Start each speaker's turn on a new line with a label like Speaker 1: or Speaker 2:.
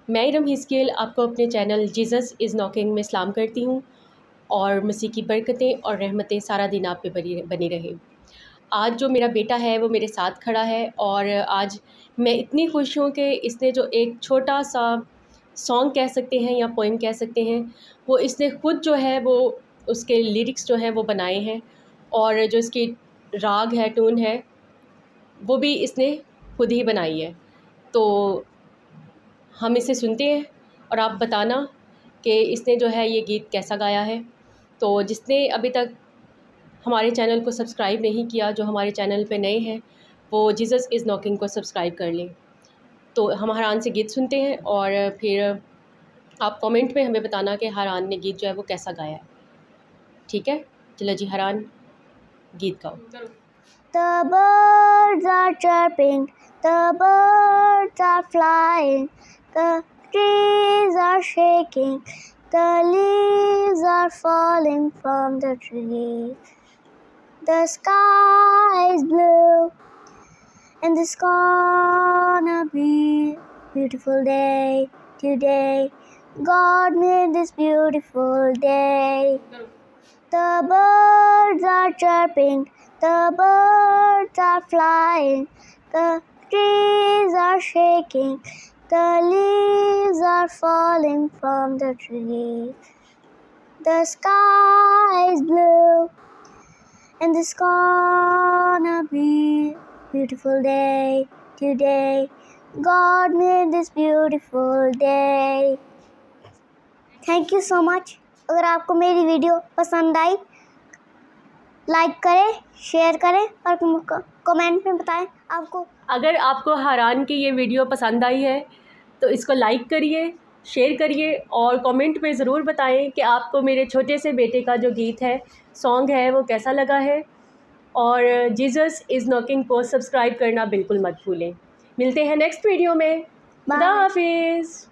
Speaker 1: मैं इरम हिस्केल आपको अपने चैनल जीसस इज़ नॉकिंग में सलाम करती हूँ और मसीह की बरकतें और रहमतें सारा दिन आप पे बनी रहे। आज जो मेरा बेटा है वो मेरे साथ खड़ा है और आज मैं इतनी खुश हूँ कि इसने जो एक छोटा सा सॉन्ग कह सकते हैं या पोइम कह सकते हैं, वो इसने खुद जो है वो उसके लिरिक्स जो हैं वो बनाए हैं और जो इसकी राग है, टून है, वो भी इसने खुद ही बनाई है। तो हम इसे सुनते हैं और आप बताना कि इसने जो है ये गीत कैसा गाया है। तो जिसने अभी तक हमारे चैनल को सब्सक्राइब नहीं किया, जो हमारे चैनल पे नए हैं, वो जीसस इज़ नॉकिंग को सब्सक्राइब कर लें। तो हम हरान से गीत सुनते हैं और फिर आप कमेंट में हमें बताना कि हरान ने गीत जो है वो कैसा गाया है। ठीक है, चलो जी, हरान गीत गाओ।
Speaker 2: The birds are chirping, the birds are flying, the trees are shaking, the leaves are falling from the trees. The sky is blue, and it's gonna be a beautiful day today. God made this beautiful day. The birds are chirping, the birds are flying, the trees are shaking, the leaves are falling from the trees. The sky is blue, and it's gonna be a beautiful day today. God made this beautiful day. Thank you so much. अगर आपको मेरी video पसंद आई, like करें, share करें और comment में बताएं आपको।
Speaker 1: अगर आपको हरान की ये वीडियो पसंद आई है तो इसको लाइक करिए, शेयर करिए और कमेंट में ज़रूर बताएं कि आपको मेरे छोटे से बेटे का जो गीत है, सॉन्ग है, वो कैसा लगा है। और जीसस इज़ नॉकिंग को सब्सक्राइब करना बिल्कुल मत भूलें। मिलते हैं नेक्स्ट वीडियो में। खुदा हाफिज़।